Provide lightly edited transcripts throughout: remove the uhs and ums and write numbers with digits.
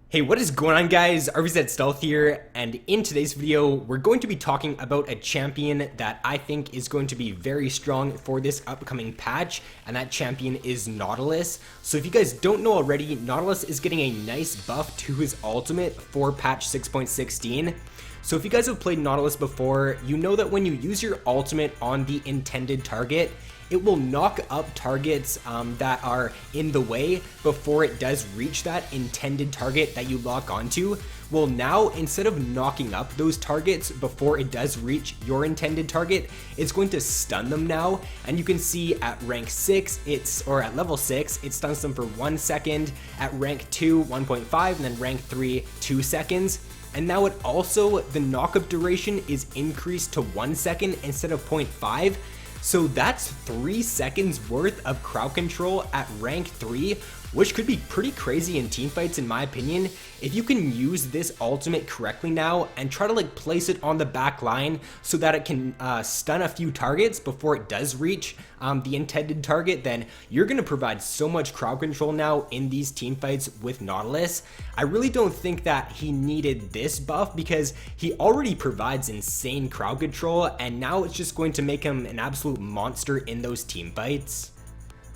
Hey, what is going on, guys? RvzStealth here, and in today's video, we're going to be talking about a champion that I think is going to be very strong for this upcoming patch, and that champion is Nautlius. So if you guys don't know already, Nautlius is getting a nice buff to his ultimate for patch 6.16. So if you guys have played Nautlius before, you know that when you use your ultimate on the intended target, it will knock up targets that are in the way before it does reach that intended target that you lock onto. Well, now instead of knocking up those targets before it does reach your intended target, it's going to stun them now. And you can see at rank 6, at level 6, it stuns them for 1 second, at rank 2, 1.5, and then rank 3, 2 seconds. And now the knockup duration is increased to 1 second instead of 0.5. So that's 3 seconds worth of crowd control at rank 3, which could be pretty crazy in teamfights in my opinion. If you can use this ultimate correctly now and try to place it on the back line so that it can stun a few targets before it does reach the intended target, then you're going to provide so much crowd control now in these teamfights with Nautlius. I really don't think that he needed this buff because he already provides insane crowd control, and now it's just going to make him an absolute monster in those teamfights.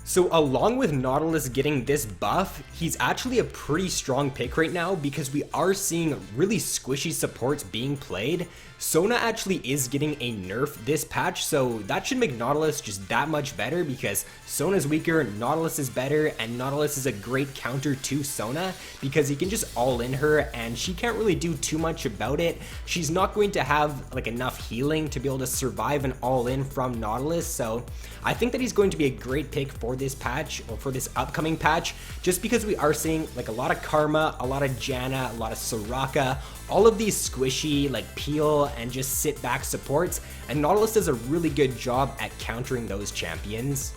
So along with Nautlius getting this buff, he's actually a pretty strong pick right now because we are seeing really squishy supports being played. Sona actually is getting a nerf this patch, so that should make Nautlius just that much better because Sona's weaker, Nautlius is better, and Nautlius is a great counter to Sona because he can just all-in her and she can't really do too much about it. She's not going to have enough healing to be able to survive an all-in from Nautlius, so I think that he's going to be a great pick for this patch, or for this upcoming patch, just because we are seeing a lot of Karma, a lot of Janna, a lot of Soraka, all of these squishy peel and just sit back supports, and Nautlius does a really good job at countering those champions.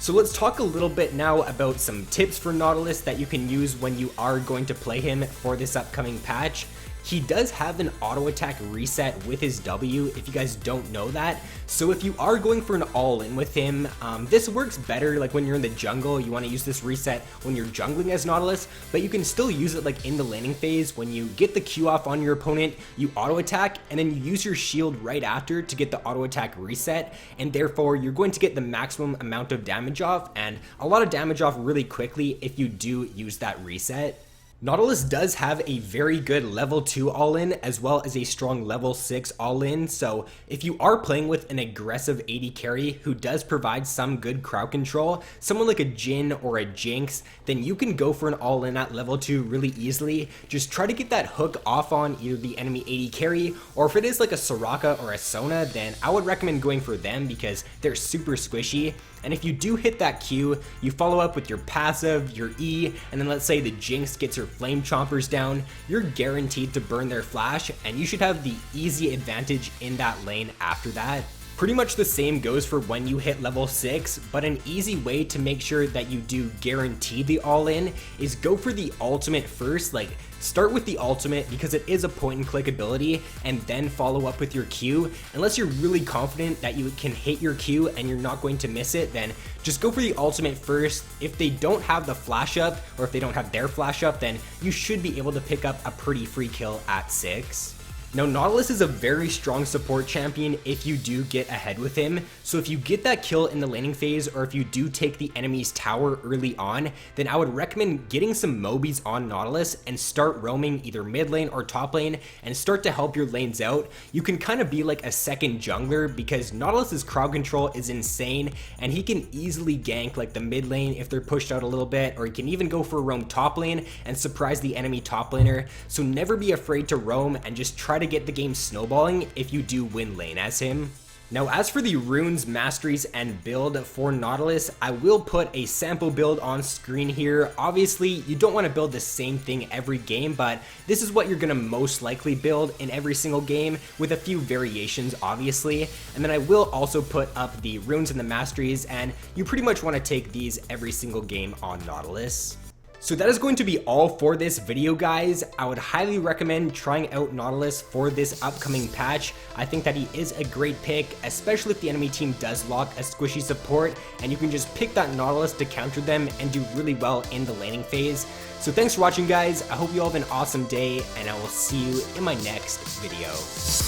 So let's talk a little bit now about some tips for Nautlius that you can use when you are going to play him for this upcoming patch. He does have an auto attack reset with his W, if you guys don't know that. So if you are going for an all-in with him, this works better when you're in the jungle. You want to use this reset when you're jungling as Nautlius, but you can still use it in the laning phase. When you get the Q off on your opponent, you auto attack, and then you use your shield right after to get the auto attack reset, and therefore you're going to get the maximum amount of damage off, and a lot of damage off really quickly if you do use that reset. Nautlius does have a very good level 2 all-in as well as a strong level 6 all-in, so if you are playing with an aggressive AD carry who does provide some good crowd control, someone like a Jhin or a Jinx, then you can go for an all-in at level 2 really easily. Just try to get that hook off on either the enemy AD carry, or if it is a Soraka or a Sona, then I would recommend going for them because they're super squishy. And if you do hit that Q, you follow up with your passive, your E, and then let's say the Jinx gets her flame chompers down, you're guaranteed to burn their flash, and you should have the easy advantage in that lane after that. Pretty much the same goes for when you hit level 6, but an easy way to make sure that you do guarantee the all-in is go for the ultimate first. Start with the ultimate because it is a point and click ability, and then follow up with your Q. Unless you're really confident that you can hit your Q and you're not going to miss it, then just go for the ultimate first. If they don't have the flash up, or if they don't have their flash up, then you should be able to pick up a pretty free kill at 6. Now, Nautlius is a very strong support champion if you do get ahead with him, so if you get that kill in the laning phase, or if you do take the enemy's tower early on, then I would recommend getting some Mobies on Nautlius and start roaming either mid lane or top lane and start to help your lanes out. You can kind of be like a second jungler because Nautilus's crowd control is insane, and he can easily gank the mid lane if they're pushed out a little bit, or he can even go for a roam top lane and surprise the enemy top laner. So never be afraid to roam and just try to get the game snowballing if you do win lane as him. Now, as for the runes, masteries, and build for Nautlius, I will put a sample build on screen here. Obviously, you don't want to build the same thing every game, but this is what you're going to most likely build in every single game, with a few variations, obviously. And then I will also put up the runes and the masteries, and you pretty much want to take these every single game on Nautlius. So that is going to be all for this video, guys. I would highly recommend trying out Nautlius for this upcoming patch. I think that he is a great pick, especially if the enemy team does lock a squishy support, and you can just pick that Nautlius to counter them and do really well in the laning phase. So thanks for watching, guys. I hope you all have an awesome day, and I will see you in my next video.